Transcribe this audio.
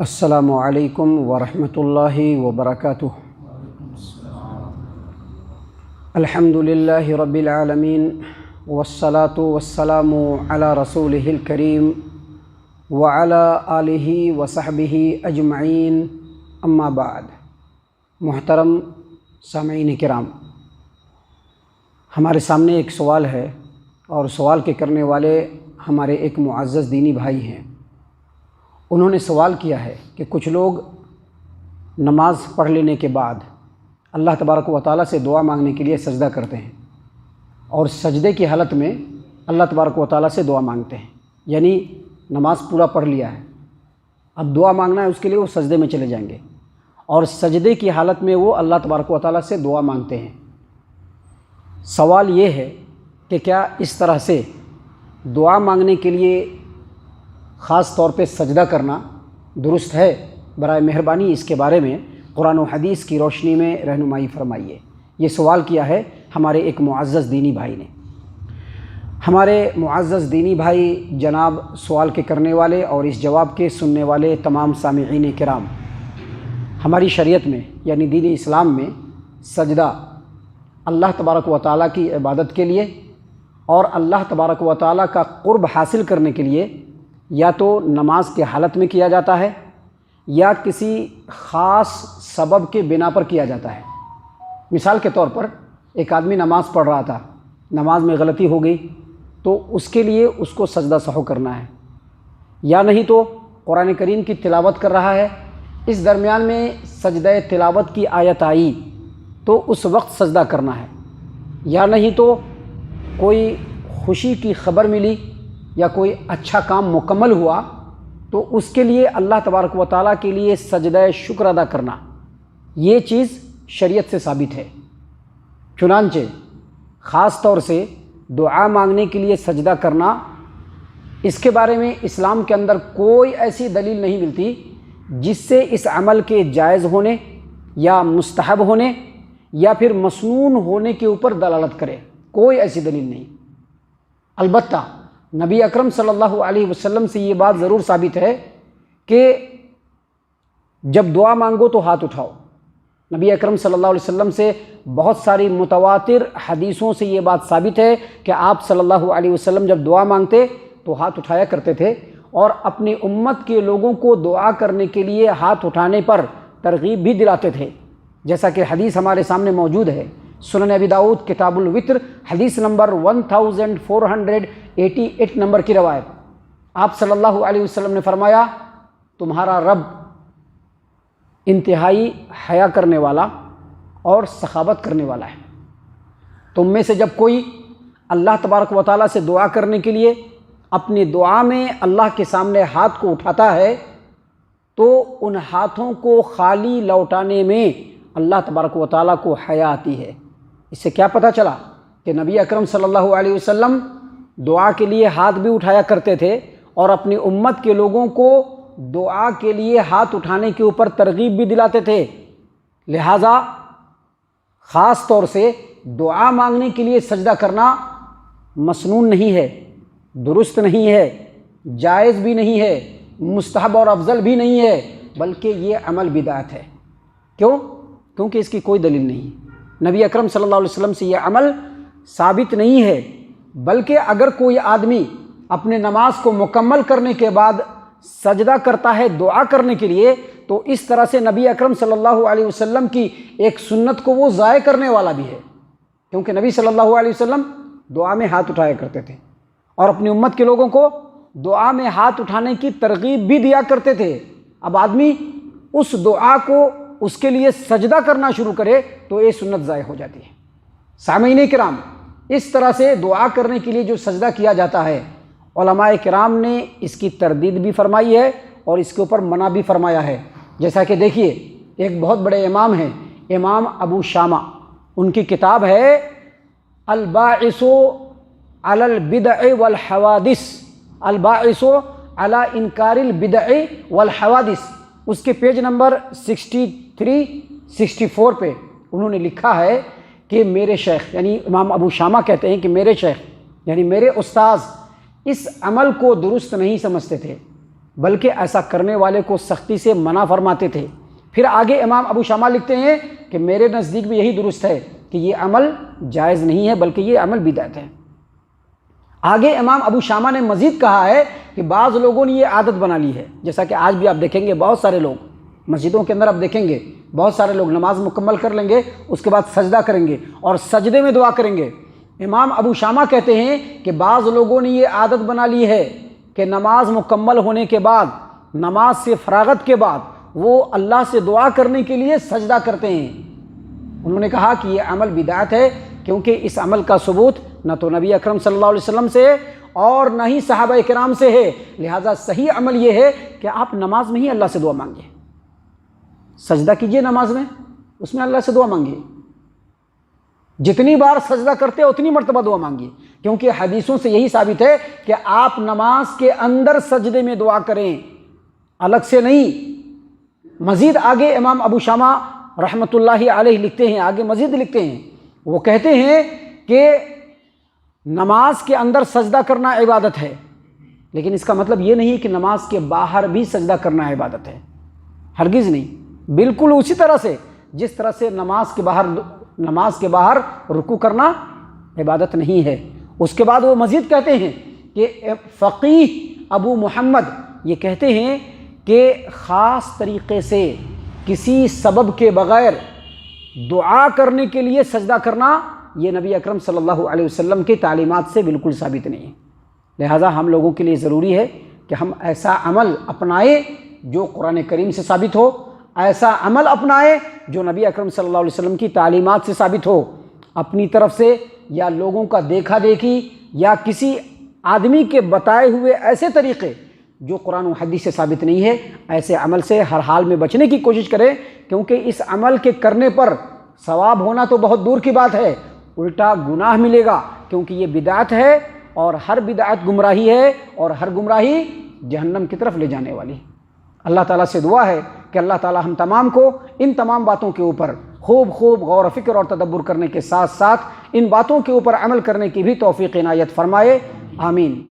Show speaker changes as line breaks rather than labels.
السلام علیکم ورحمۃ اللہ وبرکاتہ۔ الحمد للہ رب العالمین والصلاة والسلام علی رسولہ الکریم وعلی آلہ وصحبہ اجمعین، اما بعد۔ محترم سامعین کرام، ہمارے سامنے ایک سوال ہے اور سوال کے کرنے والے ہمارے ایک معزز دینی بھائی ہیں۔ انہوں نے سوال کیا ہے کہ کچھ لوگ نماز پڑھ لینے کے بعد اللہ تبارک و تعالیٰ سے دعا مانگنے کے لیے سجدہ کرتے ہیں اور سجدے کی حالت میں اللہ تبارک و تعالیٰ سے دعا مانگتے ہیں، یعنی نماز پورا پڑھ لیا ہے، اب دعا مانگنا ہے، اس کے لیے وہ سجدے میں چلے جائیں گے اور سجدے کی حالت میں وہ اللہ تبارک و تعالیٰ سے دعا مانگتے ہیں۔ سوال یہ ہے کہ کیا اس طرح سے دعا مانگنے کے لیے خاص طور پہ سجدہ کرنا درست ہے؟ برائے مہربانی اس کے بارے میں قرآن و حدیث کی روشنی میں رہنمائی فرمائیے۔ یہ سوال کیا ہے ہمارے ایک معزز دینی بھائی نے۔ ہمارے معزز دینی بھائی جناب سوال کے کرنے والے اور اس جواب کے سننے والے تمام سامعین کرام، ہماری شریعت میں یعنی دین اسلام میں سجدہ اللہ تبارک و تعالیٰ کی عبادت کے لیے اور اللہ تبارک و تعالیٰ کا قرب حاصل کرنے کے لیے یا تو نماز کے حالت میں کیا جاتا ہے یا کسی خاص سبب کے بنا پر کیا جاتا ہے۔ مثال کے طور پر ایک آدمی نماز پڑھ رہا تھا، نماز میں غلطی ہو گئی تو اس کے لیے اس کو سجدہ سہو کرنا ہے، یا نہیں تو قرآن کریم کی تلاوت کر رہا ہے، اس درمیان میں سجدہ تلاوت کی آیت آئی تو اس وقت سجدہ کرنا ہے، یا نہیں تو کوئی خوشی کی خبر ملی یا کوئی اچھا کام مکمل ہوا تو اس کے لیے اللہ تبارک و تعالیٰ کے لیے سجدہ شکر ادا کرنا، یہ چیز شریعت سے ثابت ہے۔ چنانچہ خاص طور سے دعا مانگنے کے لیے سجدہ کرنا، اس کے بارے میں اسلام کے اندر کوئی ایسی دلیل نہیں ملتی جس سے اس عمل کے جائز ہونے یا مستحب ہونے یا پھر مسنون ہونے کے اوپر دلالت کرے، کوئی ایسی دلیل نہیں۔ البتہ نبی اکرم صلی اللہ علیہ وسلم سے یہ بات ضرور ثابت ہے کہ جب دعا مانگو تو ہاتھ اٹھاؤ۔ نبی اکرم صلی اللہ علیہ وسلم سے بہت ساری متواتر حدیثوں سے یہ بات ثابت ہے کہ آپ صلی اللہ علیہ وسلم جب دعا مانگتے تو ہاتھ اٹھایا کرتے تھے اور اپنی امت کے لوگوں کو دعا کرنے کے لیے ہاتھ اٹھانے پر ترغیب بھی دلاتے تھے، جیسا کہ حدیث ہمارے سامنے موجود ہے۔ سنن ابی داؤد کتاب الوتر حدیث نمبر 1488 نمبر کی روایت، آپ صلی اللہ علیہ وسلم نے فرمایا، تمہارا رب انتہائی حیا کرنے والا اور سخاوت کرنے والا ہے۔ تم میں سے جب کوئی اللہ تبارک و تعالیٰ سے دعا کرنے کے لیے اپنی دعا میں اللہ کے سامنے ہاتھ کو اٹھاتا ہے تو ان ہاتھوں کو خالی لوٹانے میں اللہ تبارک و تعالیٰ کو حیا آتی ہے۔ اس سے کیا پتہ چلا کہ نبی اکرم صلی اللہ علیہ وسلم دعا کے لیے ہاتھ بھی اٹھایا کرتے تھے اور اپنی امت کے لوگوں کو دعا کے لیے ہاتھ اٹھانے کے اوپر ترغیب بھی دلاتے تھے۔ لہٰذا خاص طور سے دعا مانگنے کے لیے سجدہ کرنا مسنون نہیں ہے، درست نہیں ہے، جائز بھی نہیں ہے، مستحب اور افضل بھی نہیں ہے، بلکہ یہ عمل بدعت ہے۔ کیونکہ اس کی کوئی دلیل نہیں، نبی اکرم صلی اللہ علیہ وسلم سے یہ عمل ثابت نہیں ہے۔ بلکہ اگر کوئی آدمی اپنے نماز کو مکمل کرنے کے بعد سجدہ کرتا ہے دعا کرنے کے لیے تو اس طرح سے نبی اکرم صلی اللہ علیہ وسلم کی ایک سنت کو وہ ضائع کرنے والا بھی ہے، کیونکہ نبی صلی اللہ علیہ وسلم دعا میں ہاتھ اٹھایا کرتے تھے اور اپنی امت کے لوگوں کو دعا میں ہاتھ اٹھانے کی ترغیب بھی دیا کرتے تھے۔ اب آدمی اس دعا کو اس کے لیے سجدہ کرنا شروع کرے تو یہ سنت ضائع ہو جاتی ہے۔ سامعین کرام، اس طرح سے دعا کرنے کے لیے جو سجدہ کیا جاتا ہے، علماء کرام نے اس کی تردید بھی فرمائی ہے اور اس کے اوپر منع بھی فرمایا ہے۔ جیسا کہ دیکھیے، ایک بہت بڑے امام ہیں، امام ابو شامہ، ان کی کتاب ہے الباعث علی البدع والحوادث، الباعث علی انکار البدع والحوادث، اس کے پیج نمبر 63-64 پہ انہوں نے لکھا ہے کہ میرے شیخ یعنی امام ابو شامہ کہتے ہیں کہ میرے شیخ یعنی میرے استاذ اس عمل کو درست نہیں سمجھتے تھے، بلکہ ایسا کرنے والے کو سختی سے منع فرماتے تھے۔ پھر آگے امام ابو شامہ لکھتے ہیں کہ میرے نزدیک بھی یہی درست ہے کہ یہ عمل جائز نہیں ہے بلکہ یہ عمل بدعت ہے۔ آگے امام ابو شامہ نے مزید کہا ہے کہ بعض لوگوں نے یہ عادت بنا لی ہے، جیسا کہ آج بھی آپ دیکھیں گے بہت سارے لوگ مسجدوں کے اندر آپ دیکھیں گے بہت سارے لوگ نماز مکمل کر لیں گے، اس کے بعد سجدہ کریں گے اور سجدے میں دعا کریں گے۔ امام ابو شامہ کہتے ہیں کہ بعض لوگوں نے یہ عادت بنا لی ہے کہ نماز مکمل ہونے کے بعد، نماز سے فراغت کے بعد وہ اللہ سے دعا کرنے کے لیے سجدہ کرتے ہیں۔ انہوں نے کہا کہ یہ عمل بدعت ہے، کیونکہ اس عمل کا ثبوت نہ تو نبی اکرم صلی اللہ علیہ وسلم سے اور نہ ہی صحابہ کرام سے ہے، لہٰذا صحیح عمل یہ ہے کہ آپ نماز میں ہی اللہ سے دعا مانگیں، سجدہ کیجئے نماز میں، اس میں اللہ سے دعا مانگیے، جتنی بار سجدہ کرتے اتنی مرتبہ دعا مانگیے، کیونکہ حدیثوں سے یہی ثابت ہے کہ آپ نماز کے اندر سجدے میں دعا کریں، الگ سے نہیں۔ مزید آگے امام ابو شامہ رحمۃ اللہ علیہ لکھتے ہیں، آگے مزید لکھتے ہیں، وہ کہتے ہیں کہ نماز کے اندر سجدہ کرنا عبادت ہے، لیکن اس کا مطلب یہ نہیں کہ نماز کے باہر بھی سجدہ کرنا عبادت ہے، ہرگز نہیں۔ بالکل اسی طرح سے جس طرح سے نماز کے باہر رکوع کرنا عبادت نہیں ہے۔ اس کے بعد وہ مزید کہتے ہیں کہ فقیہ ابو محمد یہ کہتے ہیں کہ خاص طریقے سے کسی سبب کے بغیر دعا کرنے کے لیے سجدہ کرنا یہ نبی اکرم صلی اللہ علیہ وسلم کی تعلیمات سے بالکل ثابت نہیں ہے۔ لہٰذا ہم لوگوں کے لیے ضروری ہے کہ ہم ایسا عمل اپنائیں جو قرآن کریم سے ثابت ہو، ایسا عمل اپنائیں جو نبی اکرم صلی اللہ علیہ وسلم کی تعلیمات سے ثابت ہو۔ اپنی طرف سے یا لوگوں کا دیکھا دیکھی یا کسی آدمی کے بتائے ہوئے ایسے طریقے جو قرآن و حدیث سے ثابت نہیں ہے، ایسے عمل سے ہر حال میں بچنے کی کوشش کریں، کیونکہ اس عمل کے کرنے پر ثواب ہونا تو بہت دور کی بات ہے، الٹا گناہ ملے گا، کیونکہ یہ بدعت ہے اور ہر بدعت گمراہی ہے اور ہر گمراہی جہنم کی طرف لے جانے والی۔ اللہ تعالیٰ سے دعا ہے کہ اللہ تعالیٰ ہم تمام کو ان تمام باتوں کے اوپر خوب غور و فکر اور تدبر کرنے کے ساتھ ساتھ ان باتوں کے اوپر عمل کرنے کی بھی توفیق عنایت فرمائے، آمین۔